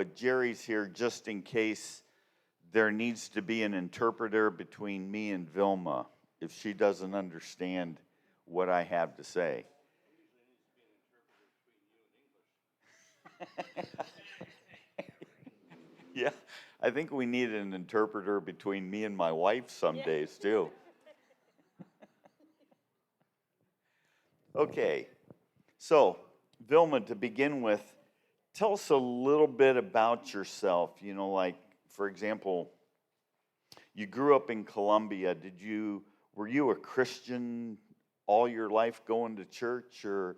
but Jerry's here just in case there needs to be an interpreter between me and Vilma if she doesn't understand what I have to say. Yeah, I think we need an interpreter between me and my wife some days too. Okay, so Vilma, to begin with, tell us a little bit about yourself. You know, like, for example, you grew up in Colombia. Were you a Christian all your life going to church, or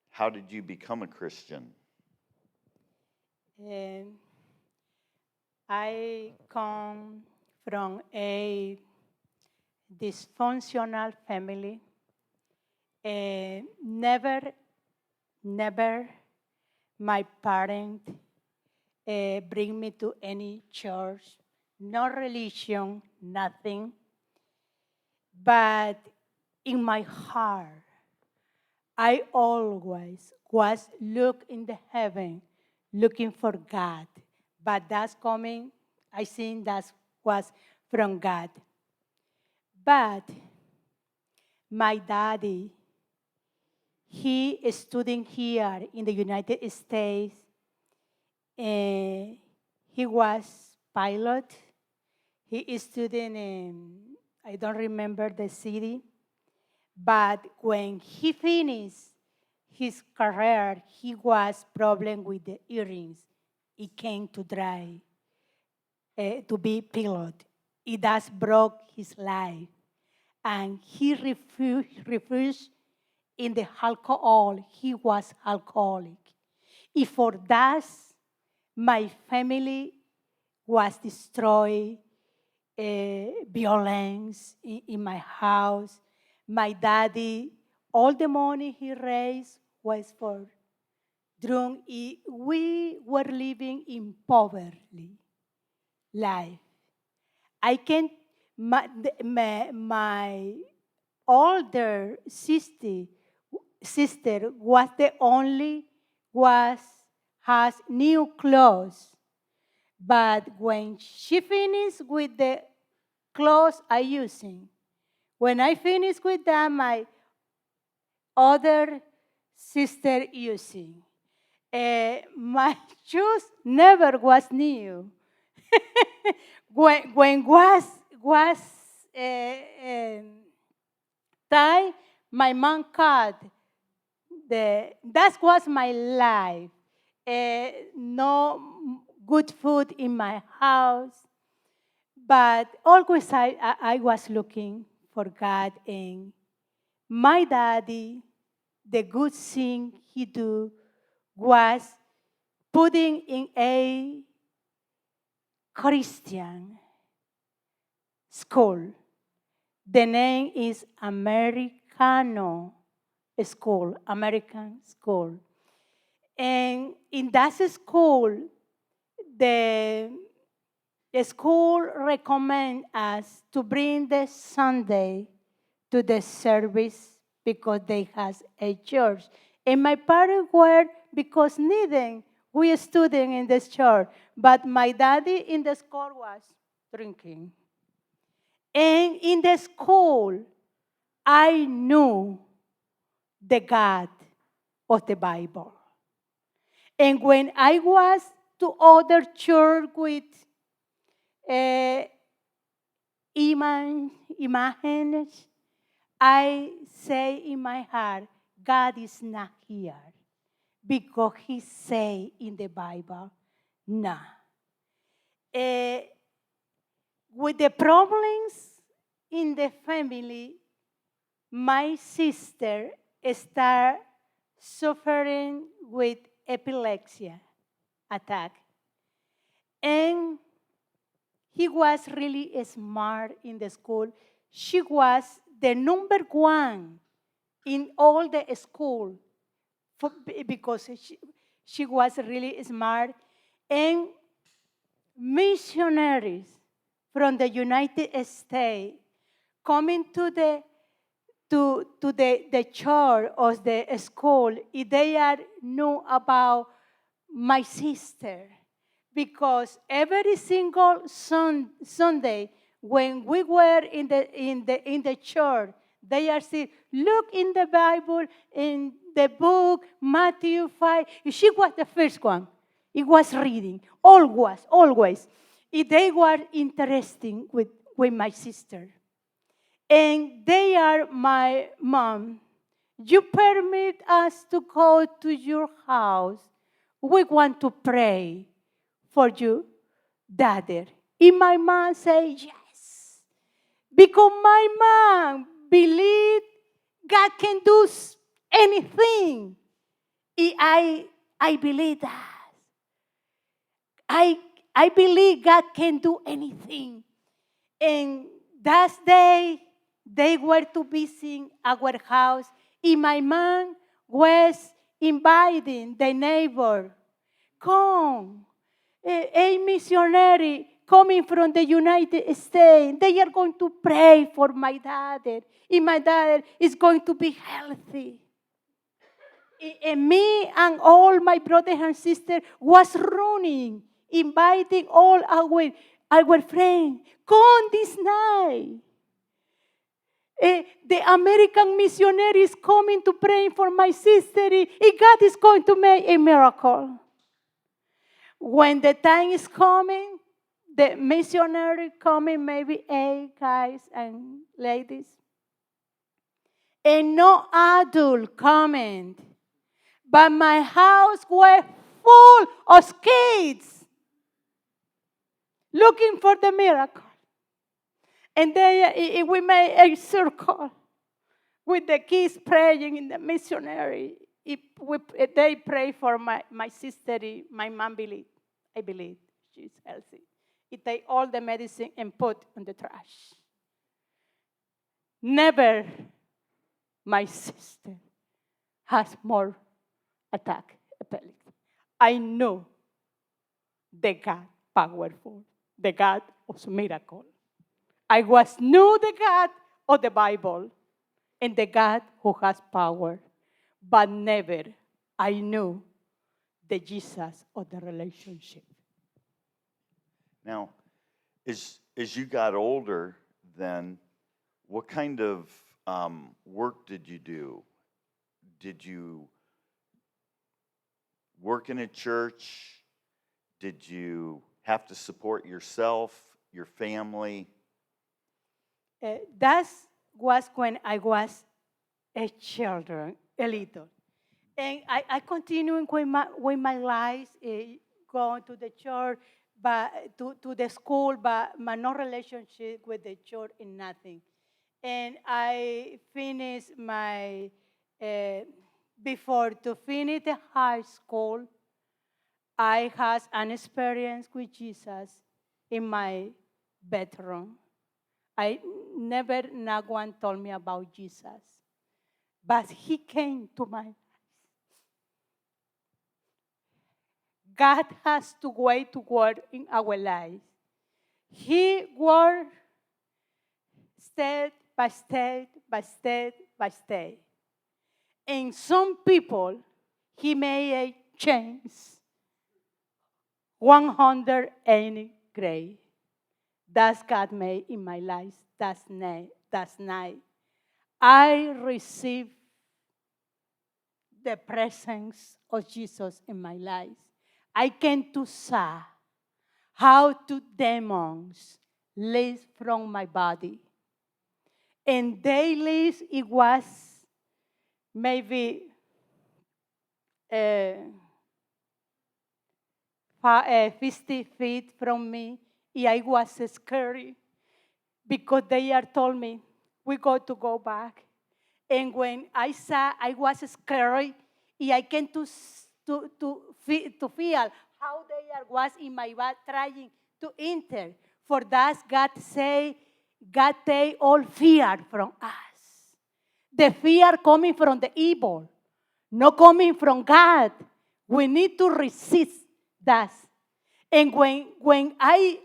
how did you become a Christian? I come from a dysfunctional family. Never my parents bring me to any church, no religion, nothing. But in my heart, I always was look in the heaven, looking for God. But that's coming, I think that was from God. But my daddy, he is studying here in the United States. He was pilot. He is studying in, I don't remember the city. But when he finished his career, he was problem with the earrings. He came to try to be pilot. It does broke his life. And he refused in the alcohol. He was alcoholic. If for that, my family was destroyed, violence in my house. My daddy, all the money he raised was for drunk. We were living in poverty life. I can my older sister was the only has new clothes. But when she finished with the clothes I using, when I finished with them, my other sister using. My shoes never was new. when was time, my mom cut. That was my life. No good food in my house. But always I was looking for God. And my daddy, the good thing he do was putting in a Christian school. The name is American school. And in that school, the school recommend us to bring the Sunday to the service because they has a church. And my parents were, because needing, we studying in this church. But my daddy in the school was drinking. And in the school, I knew the God of the Bible. And when I was to other church with images, I say in my heart, God is not here. Because he say in the Bible, nah. With the problems in the family, my sister started suffering with epilepsy attack. And he was really smart in the school. She was the number one in all the school because she was really smart. And missionaries from the United States coming to the church or the school, they are know about my sister. because every single Sunday when we were in the church, they are saying, look in the Bible, in the book, Matthew 5. She was the first one. It was reading, always. They were interesting with my sister. And they are my mom. You permit us to go to your house. We want to pray for you, Daddy. And my mom say yes. Because my mom believe God can do anything. I believe that. I believe God can do anything. And that day, they were to visit our house. And my mom was inviting the neighbor. Come, a missionary coming from the United States. They are going to pray for my dad. And my dad is going to be healthy. And me and all my brothers and sisters was running, inviting all our friends. Come this night. The American missionary is coming to pray for my sister. And God is going to make a miracle. When the time is coming, the missionary coming, maybe 8 guys and ladies. And no adult coming. But my house was full of kids looking for the miracle. And we made a circle with the kids praying in the missionary. They pray for my sister. My mom believed. I believe she's healthy. He take all the medicine and put in the trash. Never my sister has more attack epilepsy. I know the God powerful, the God of miracle. I knew the God of the Bible and the God who has power, but never I knew the Jesus of the relationship. Now, as you got older, then what kind of work did you do? Did you work in a church? Did you have to support yourself, your family? That was when I was a children, a little. And I continued with my life, going to the church, but to the school, but my no relationship with the church and nothing. And I finished my, before to finish the high school, I had an experience with Jesus in my bedroom. No one told me about Jesus, but he came to my life. God has to wait to work in our lives. He worked step by step, by step, by step. And some people, he made a change 180 degrees. That's God made in my life. That's night. I received the presence of Jesus in my life. I came to see how two demons leave from my body. And they leave, it was maybe 50 feet from me. And I was scary because they are told me, we got to go back. And when I saw, I was scary, and I came to feel how they was in my body trying to enter. For that, God say, God take all fear from us. The fear coming from the evil, not coming from God. We need to resist that. And when I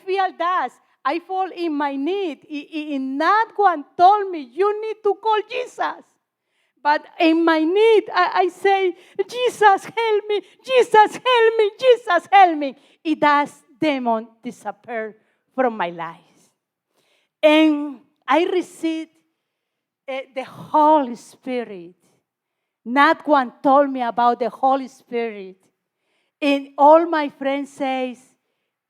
feel that, I fall in my need. And not one told me, you need to call Jesus. But in my need, I say, Jesus, help me, Jesus, help me, Jesus, help me. It does demon disappear from my life. And I received the Holy Spirit. Not one told me about the Holy Spirit. And all my friends says,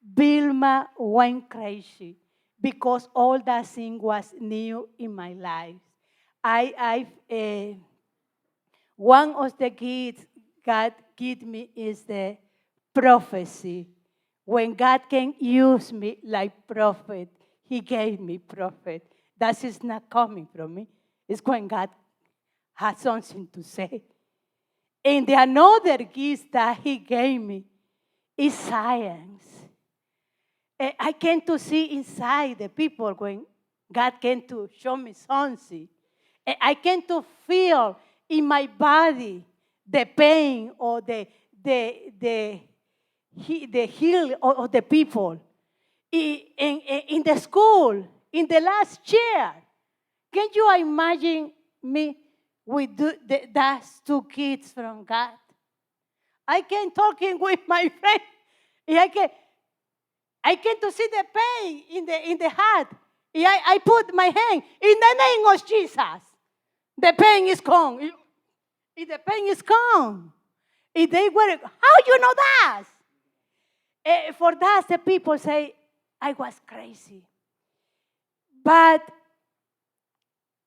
Vilma went crazy because all that thing was new in my life. One of the gifts God gave me is the prophecy. When God can use me like prophet, He gave me prophet. That is not coming from me. It's when God has something to say. And the another gift that He gave me is science. I came to see inside the people when God came to show me something. I came to feel in my body the pain or the heal of the people. In the school, in the last year, can you imagine me with those two kids from God? I came talking with my friend. I came to see the pain in the heart. I put my hand in the name of Jesus. The pain is gone. The pain is gone. If they were, how you know that? For that, the people say, I was crazy. But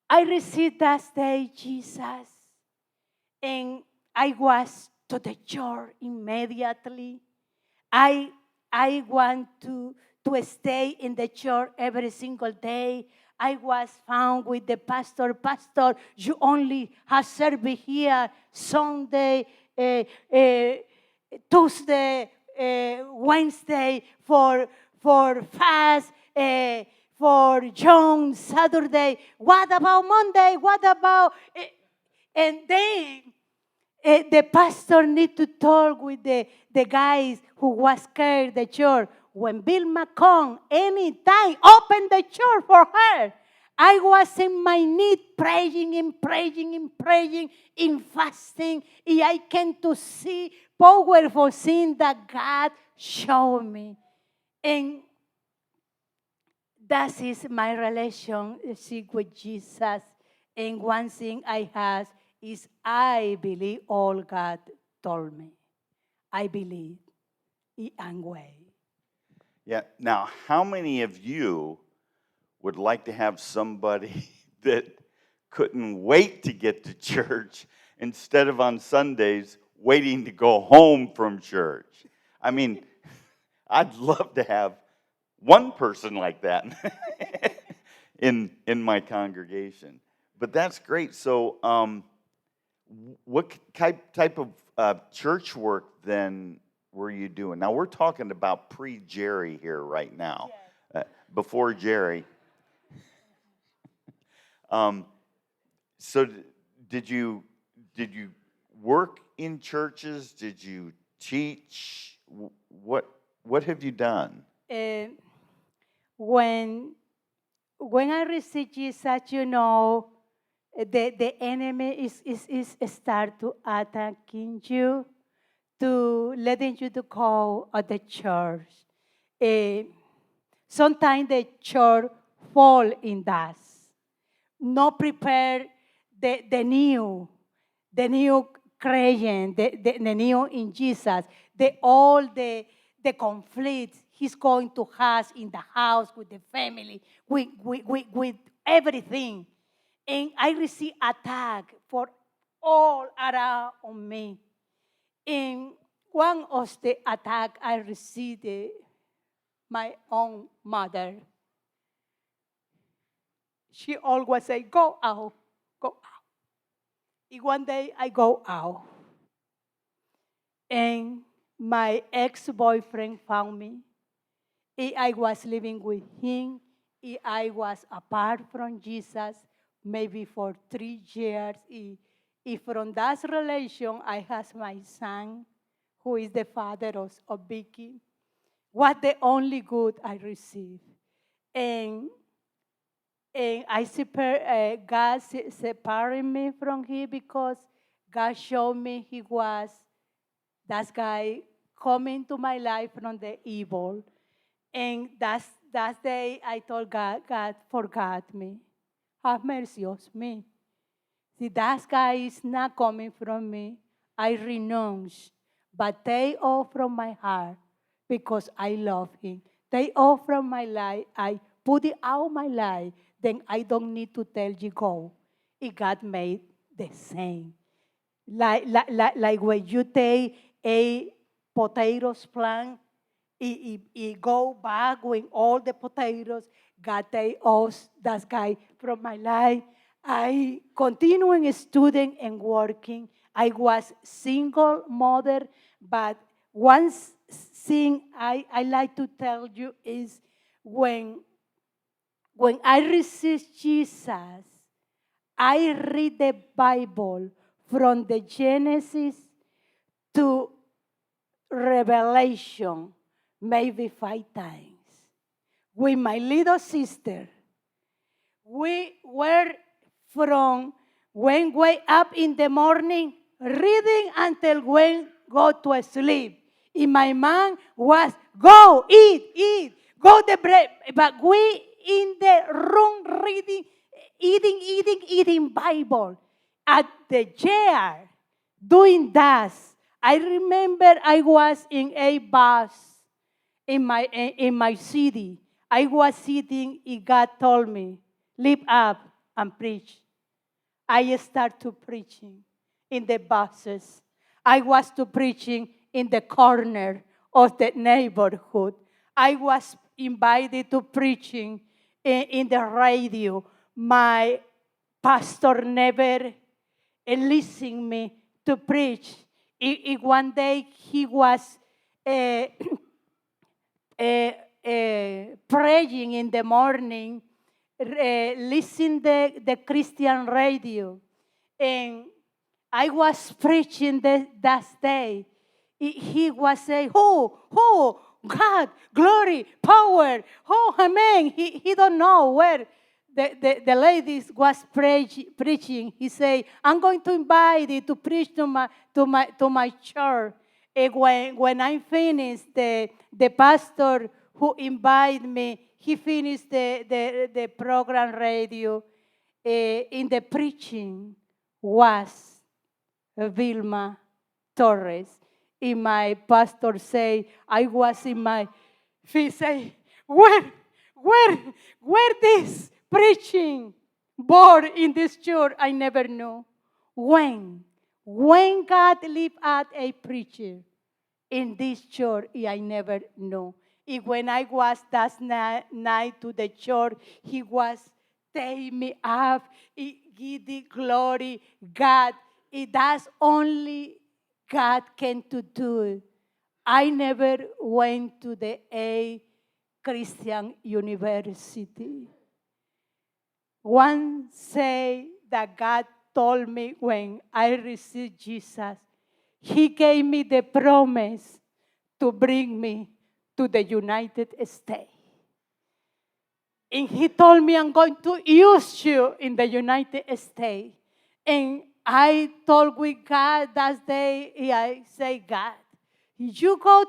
I received that day Jesus. And I was to the church immediately. I want to stay in the church every single day. I was found with the pastor. Pastor, you only have service here Sunday, Tuesday, Wednesday for fast, for John, Saturday. What about Monday? What about... And then the pastor need to talk with the guys who was scared the church. When Vilma come, anytime, open the church for her. I was in my need praying and praying and praying, in fasting. And I came to see powerful things that God showed me. And that is my relationship with Jesus. And one thing I have is I believe all God told me. I believe and way. Yeah. Now, how many of you would like to have somebody that couldn't wait to get to church instead of on Sundays waiting to go home from church? I mean, I'd love to have one person like that in my congregation. But that's great. So, what type of church work then were you doing? Now we're talking about pre-Jerry here right now. Yes. Before Jerry. So did you work in churches? Did you teach? What have you done? When I received Jesus, you know, the enemy is start to attacking you, to letting you to go at the church. Sometimes the church fall in dust. Not prepare the new Christian, the new in Jesus, all the conflicts he's going to have in the house, with the family, with everything. And I receive attack for all around on me. And one of the attack I received, my own mother. She always say, go out, go out. And one day I go out. And my ex-boyfriend found me. And I was living with him. And I was apart from Jesus maybe for 3 years. And from that relation, I have my son, who is the father of Vicky. What the only good I received. And And God separated me from him because God showed me he was that guy coming to my life from the evil. And that day I told God, God forgot me. Have mercy on me. See, that guy is not coming from me. I renounce. But take off from my heart because I love him. Take off from my life. I put it out my life. Then I don't need to tell you go. It got made the same. Like when you take a potatoes plant, it go back with all the potatoes. God take us, that guy from my life. I continuing student and working. I was single mother, but one thing I like to tell you is when I received Jesus, I read the Bible from the Genesis to Revelation maybe 5 times. With my little sister, we were from when wake up in the morning, reading until when go to sleep. And my mom was, go, eat, go the bread. But we in the room reading, eating Bible. At the chair, doing that. I remember I was in a bus in my city. I was sitting, and God told me, lift up and preach. I start to preaching in the buses. I was to preaching in the corner of the neighborhood. I was invited to preaching in the radio. My pastor never listened me to preach. One day he was uh, praying in the morning, listen the Christian radio, and I was preaching that day. He was saying, "Oh, God, glory, power, oh, amen." He don't know where the ladies was preaching. He say, "I'm going to invite you to preach to my church." And when I finished, the pastor who invited me, he finished the program radio. In the preaching was Vilma Torres. And my pastor say, I was in my feet say, where this preaching board in this church? I never knew. When God lift out a preacher in this church, I never knew. And when I was that night to the church, he was take me up, give the glory, God. That's only God can to do it. I never went to the A Christian University. One say that God told me when I received Jesus, he gave me the promise to bring me to the United States. And he told me, I'm going to use you in the United States. And I told with God that day, I say, God, you go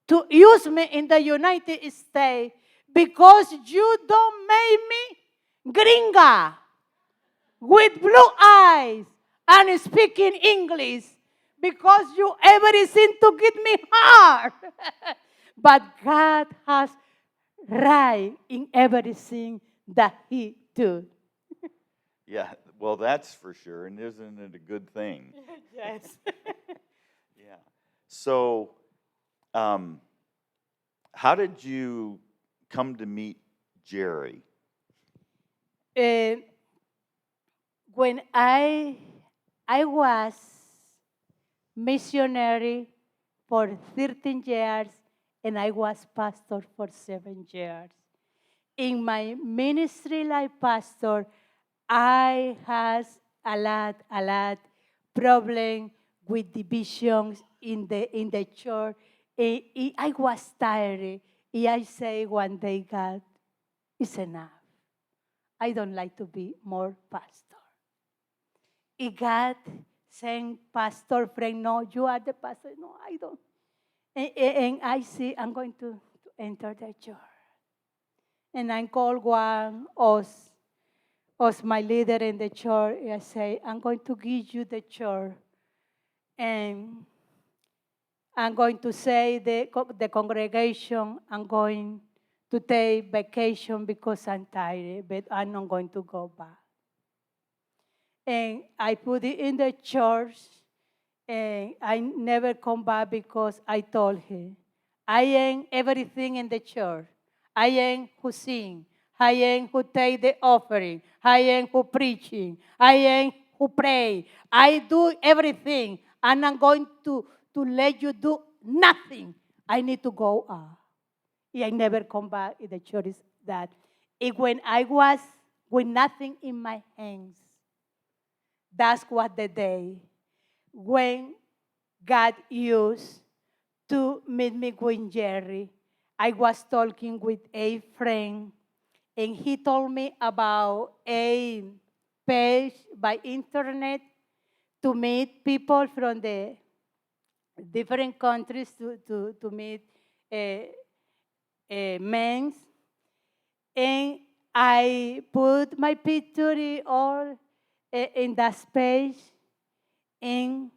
to use me in the United States because you don't make me gringa with blue eyes and speaking English because you everything to get me hard. But God has right in everything that he do. Yeah, well, that's for sure. And isn't it a good thing? Yes. Yeah. So, how did you come to meet Jerry? When I was missionary for 13 years and I was pastor for 7 years. In my ministry like pastor, I had a lot problem with divisions in the church. I was tired. I say one day, God, it's enough. I don't like to be more pastor. If God saying, pastor friend, no, you are the pastor. No, I don't. And I see I'm going to enter the church. And I call one of my leader in the church. I say, I'm going to give you the church. And I'm going to say the congregation, I'm going to take vacation because I'm tired, but I'm not going to go back. And I put it in the church, and I never come back because I told him, I am everything in the church. I am who sing. I am who take the offering. I am who preaching. I am who pray. I do everything. And I'm going to let you do nothing. I need to go out. I never come back in the church that. When I was with nothing in my hands, that's what the day when God used to meet me with Jerry. I was talking with a friend, and he told me about a page by internet to meet people from the different countries to meet men. And I put my picture all in that page, and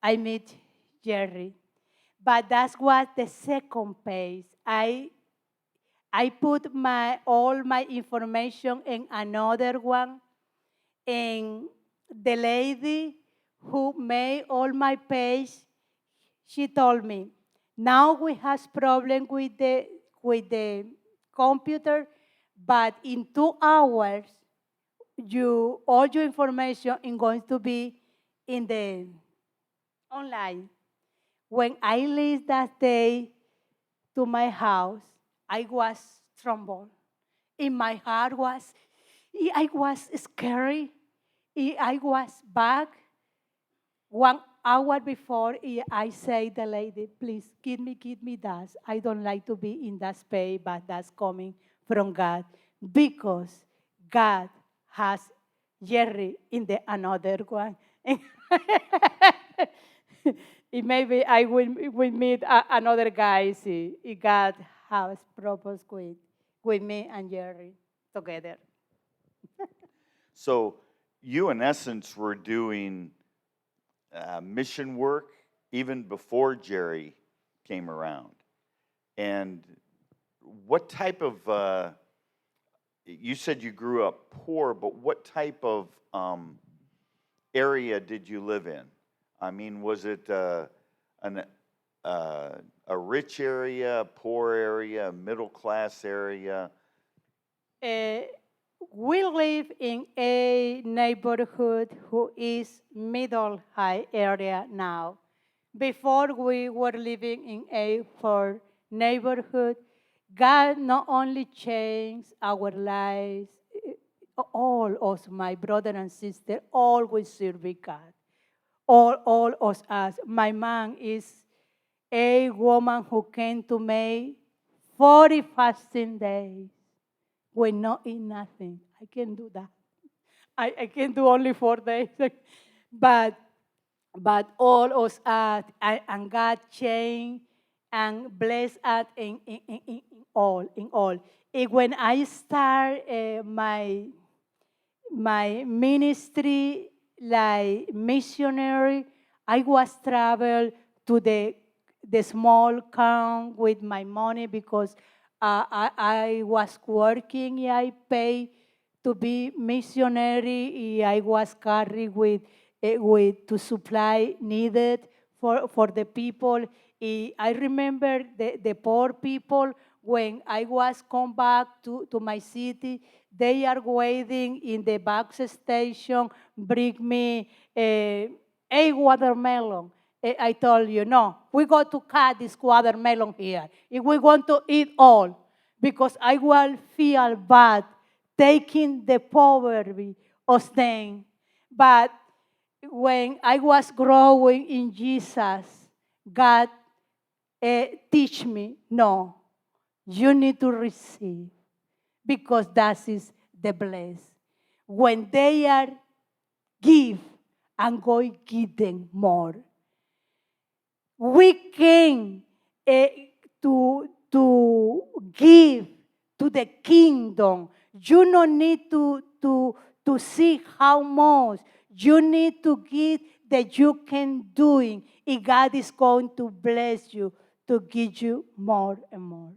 I meet Jerry. But that's what the second page. I put all my information in another one, and the lady who made all my page, she told me, now we have problem with the computer, but in 2 hours, all your information is going to be in the online. When I leave that day to my house, I was trembled. In my heart I was scary. I was back 1 hour before. I say the lady, please give me that. I don't like to be in that space, but that's coming from God because God has Jerry in the another one. Maybe I will meet another guy. See, God has purpose with me and Jerry together. So you, in essence, were doing mission work even before Jerry came around. And what type of, you said you grew up poor, but what type of area did you live in? I mean, was it a rich area, a poor area, a middle class area? We live in a neighborhood who is middle high area now. Before we were living in a poor neighborhood, God not only changed our lives, all of my brother and sister always serve God. All of us. My mom is a woman who came to me 40 fasting days with not eat nothing. I can do that. I can do only 4 days. but all of us, and God changed and blessed us in all. And when I start my ministry like missionary, I was travel to the small town with my money because I was working. I paid to be missionary. I was carried with to supply needed for the people. I remember the poor people when I was come back to my city. They are waiting in the bus station, bring me a watermelon. I told you, no, we got to cut this watermelon here. If we want to eat all, because I will feel bad taking the poverty of them. But when I was growing in Jesus, God teach me, no, you need to receive because that is the blessed. When they are give, and God give them more. We came to give to the kingdom. You don't need to see how much. You need to give that you can do it. And God is going to bless you to give you more and more.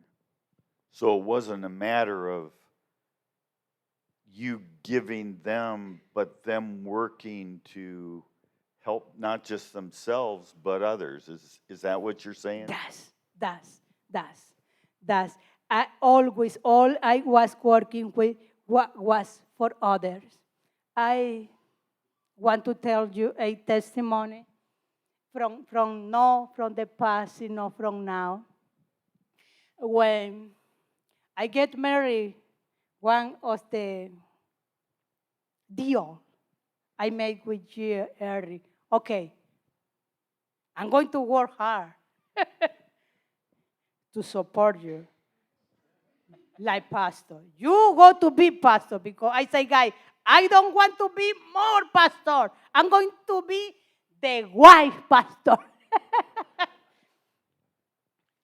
So it wasn't a matter of you giving them, but them working to help not just themselves, but others. Is that what you're saying? That's. I always, all I was working with was for others. I want to tell you a testimony from the past, from now. When I get married, one of the deal I made with you early, okay, I'm going to work hard to support you. Like pastor. You go to be pastor because I say, guy, I don't want to be more pastor. I'm going to be the wife pastor.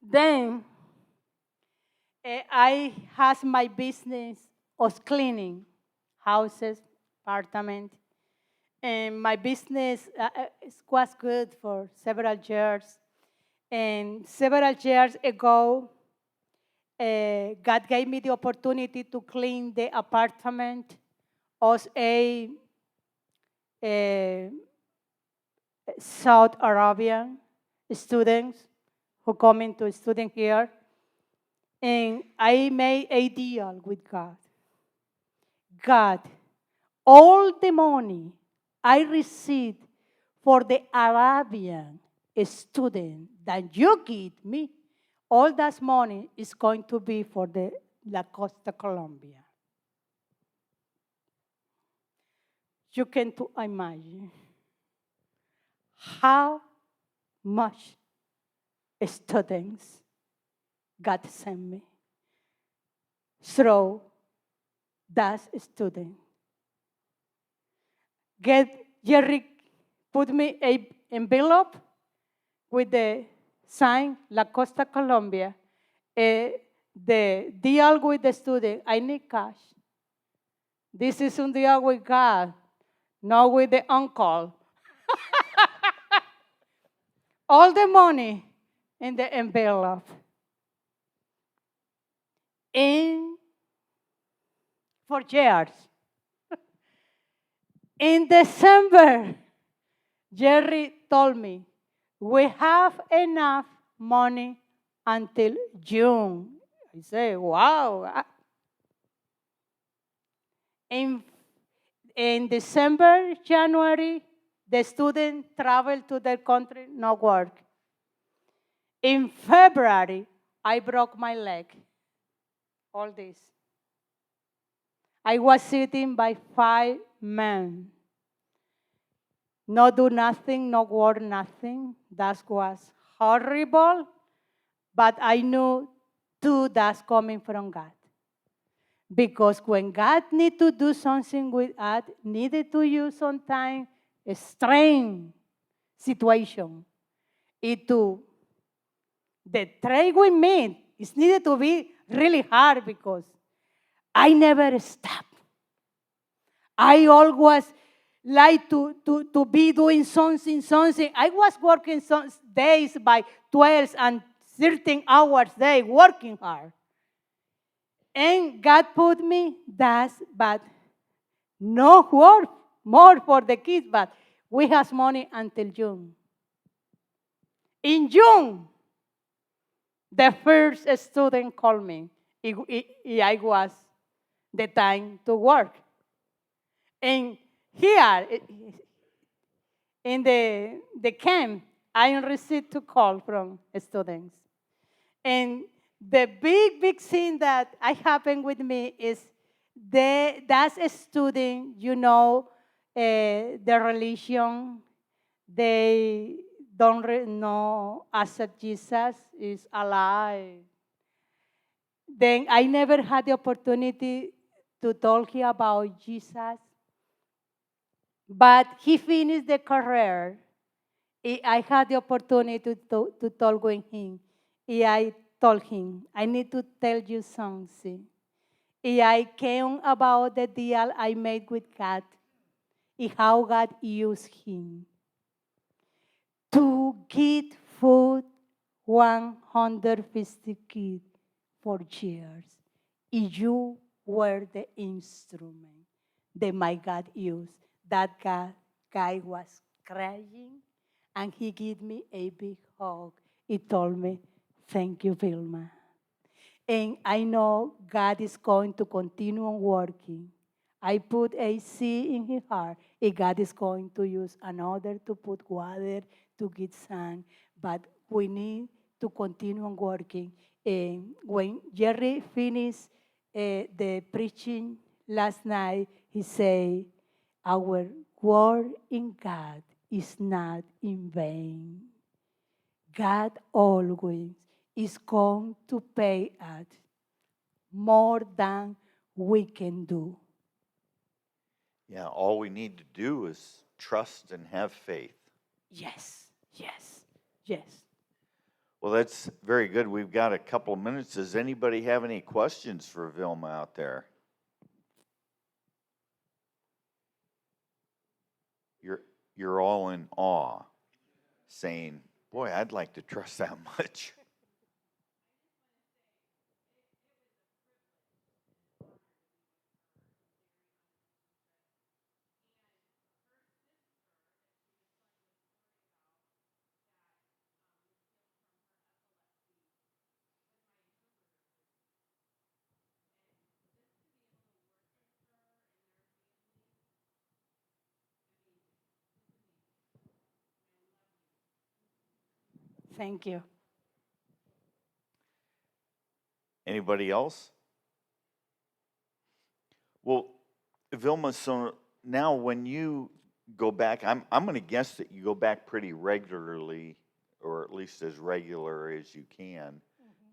Then I has my business of cleaning houses, apartments. And my business was good for several years. And several years ago, God gave me the opportunity to clean the apartment of a South Arabian students who come into student here. And I made a deal with God. God, all the money I received for the Arabian student that you give me, all that money is going to be for the La Costa Colombia. You can imagine how much students God sent me through that student. Jerry put me an envelope with the sign La Costa Colombia. The deal with the student, I need cash. This is a deal with God, not with the uncle. All the money in the envelope. And for years. In December, Jerry told me, we have enough money until June. I say, wow. In December, January, the student traveled to their country, no work. In February, I broke my leg. All this. I was sitting by 5 men. No do nothing, no work, nothing. That was horrible. But I knew too that's coming from God. Because when God need to do something with us, needed to use sometimes a strain situation. The trade with me is needed to be really hard because I never stop. I always like to be doing something. I was working some days by 12 and 13 hours a day, working hard. And God put me that, but no work more for the kids, but we have money until June. In June, the first student called me. I was the time to work. And here, in the camp, I received a call from students. And the big thing that happened with me is that's a student, the religion, they don't know accept Jesus is alive. Then I never had the opportunity to talk him about Jesus. But he finished the career. I had the opportunity to talk with him. I told him, I need to tell you something. I came about the deal I made with God, and how God used him to get food 150 kids for years. You were the instrument that my God used. That guy was crying, and he gave me a big hug. He told me, thank you, Vilma. And I know God is going to continue working. I put a seed in his heart, and God is going to use another to put water to get sun. But we need to continue working. And when Jerry finished the preaching last night, he said, our word in God is not in vain. God always is going to pay us more than we can do. Yeah, all we need to do is trust and have faith. Yes, yes, yes. Well, that's very good. We've got a couple of minutes. Does anybody have any questions for Vilma out there? You're all in awe, saying, boy, I'd like to trust that much. Thank you. Anybody else? Well, Vilma, so now when you go back, I'm going to guess that you go back pretty regularly, or at least as regular as you can,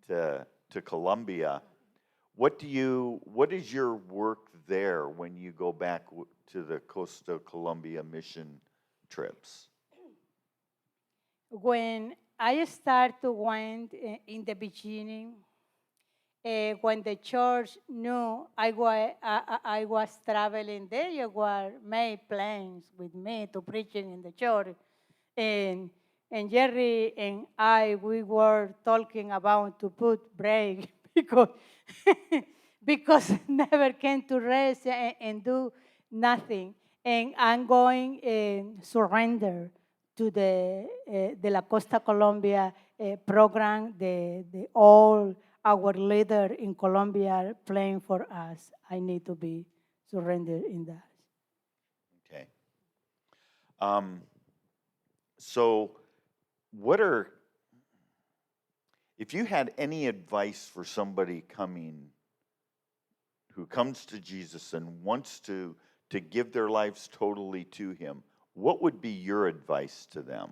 to Colombia. What is your work there when you go back to the Costa Colombia mission trips? When I started to went in the beginning, when the church knew I was traveling, they were made plans with me to preaching in the church. And, and Jerry and I, we were talking about to put break because, because never came to rest and do nothing. And I'm going surrender to the La Costa Colombia program, the all our leader in Colombia playing for us. I need to be surrendered in that. Okay. So, if you had any advice for somebody who comes to Jesus and wants to give their lives totally to him, what would be your advice to them?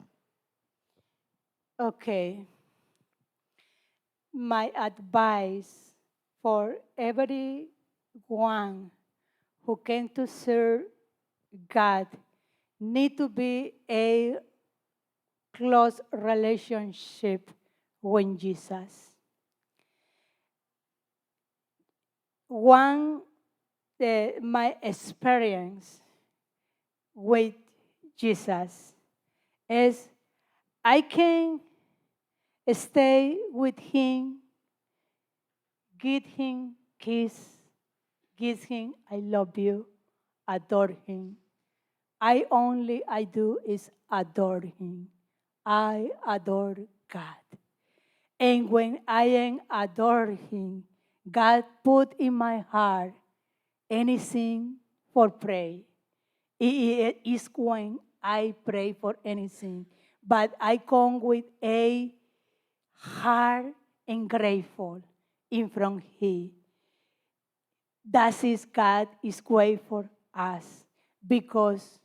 Okay. My advice for everyone who came to serve God need to be a close relationship with Jesus. One, my experience with Jesus is I can stay with him, give him kiss, give him I love you, adore him. I do is adore him. I adore God. And when I am adore him, God put in my heart anything for pray. It is when I pray for anything. But I come with a heart and grateful in front Him. That is God is way for us because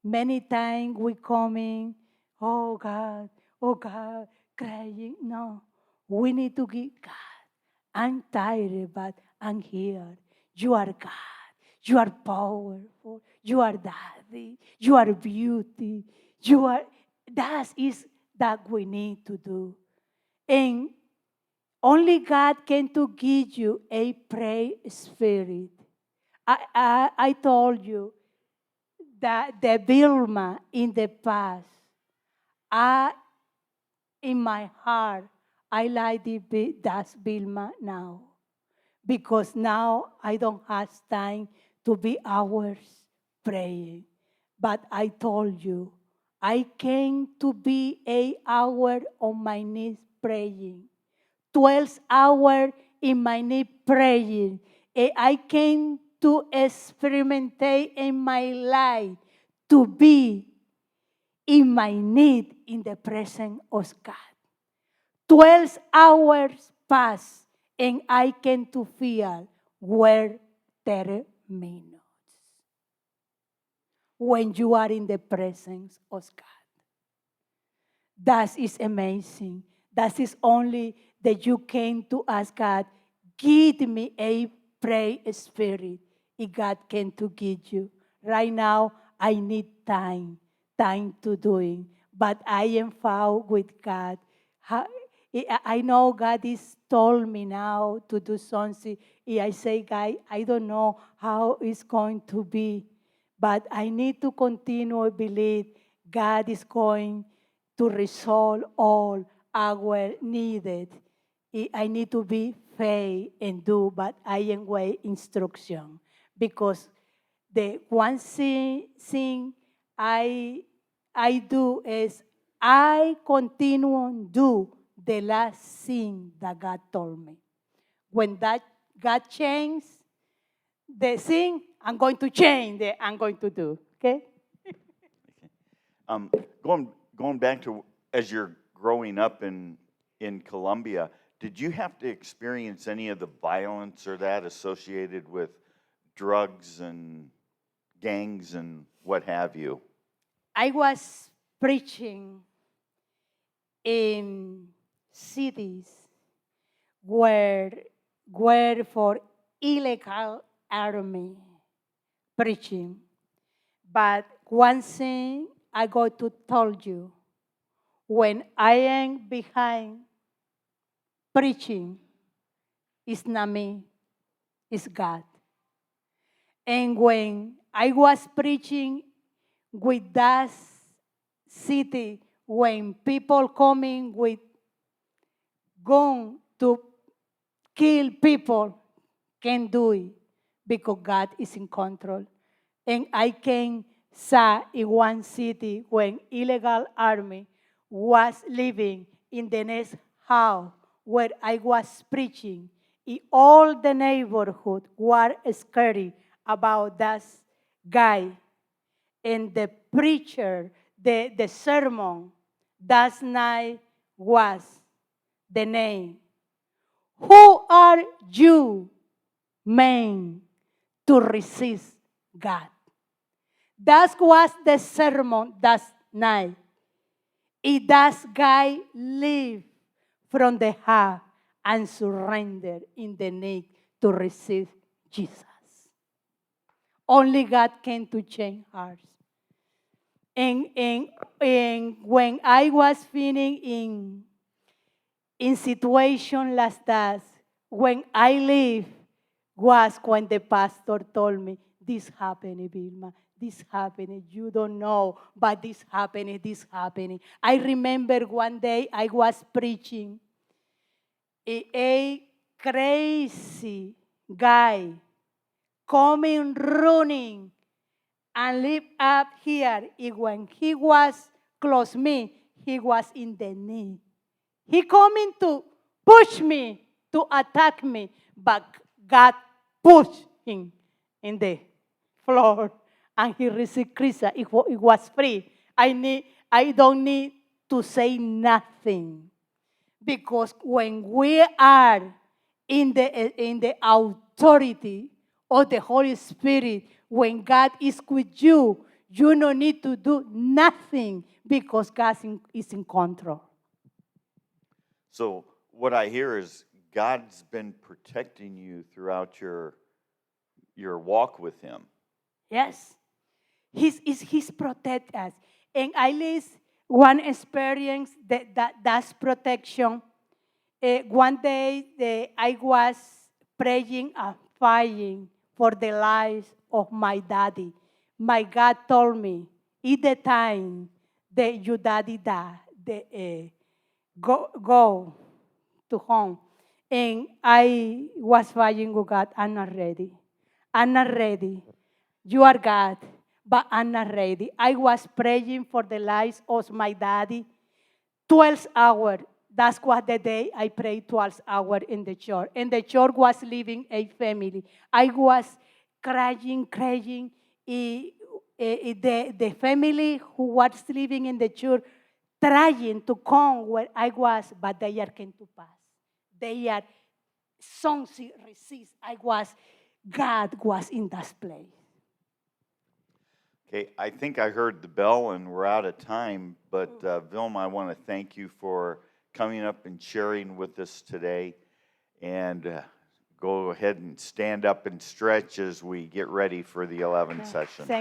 many times we coming, oh God, crying. No, we need to give God. I'm tired, but I'm here. You are God. You are powerful. You are daddy. You are beauty. You are, that is that we need to do. And only God can to give you a prayer spirit. I told you that the Vilma in the past, I, in my heart, I like that Vilma now. Because now I don't have time to be hours praying. But I told you, I came to be 8 hours on my knees praying. 12 hours in my knee praying. And I came to experimentate in my life to be in my need in the presence of God. 12 hours pass and I came to feel were 30 minutes. When you are in the presence of God. That is amazing. That is only that you came to ask God, give me a prayer spirit. And God can to give you. Right now, I need time to do it. But I am found with God. I know God is told me now to do something. I say, God, I don't know how it's going to be. But I need to continue to believe God is going to resolve all our needed. I need to be faith and do, but I am way instruction. Because the one thing I do is I continue on do the last thing that God told me. When that God changed the thing, I'm going to change the I'm going to do. Okay? Going back to as you're growing up in Colombia, did you have to experience any of the violence or that associated with drugs and gangs and what have you? I was preaching in cities where were for illegal army preaching. But one thing I got to tell you, when I am behind preaching, it's not me, it's God. And when I was preaching with that city, when people coming with gun to kill people, can do it because God is in control. And I can say in one city when illegal army was living in the next house where I was preaching, all the neighborhood were scared about that guy. And the preacher, the sermon that night was the name. Who are you, man, to resist God? That was the sermon that night. And that guy lived from the heart and surrendered in the need to receive Jesus. Only God can to change hearts. And when I was feeling in situation like that, when I leave, was when the pastor told me, this happened, Vilma, this happened, you don't know, but this happened, this happened. I remember one day I was preaching, a crazy guy coming running and live up here. And when he was close me, he was in the knee. He coming to push me, to attack me, but God pushed him in the floor, and he received Christ. It was free. I don't need to say nothing, because when we are in the authority of the Holy Spirit, when God is with you, you don't need to do nothing because God is in control. So what I hear is God's been protecting you throughout your your walk with Him. Yes. He's protect us. And I list one experience that's protection. One day I was praying and fighting for the life of my daddy. My God told me, "It's the time that your daddy died, go to home." And I was fighting with God. I'm not ready. I'm not ready. You are God, but I'm not ready. I was praying for the lives of my daddy 12 hours. That's what the day I prayed 12 hours in the church. And the church was living a family. I was crying. The family who was living in the church trying to come where I was, but they are came to pass. They are something resist. God was in that place. Okay, I think I heard the bell and we're out of time, but Vilma, I want to thank you for coming up and sharing with us today. And go ahead and stand up and stretch as we get ready for the 11 session.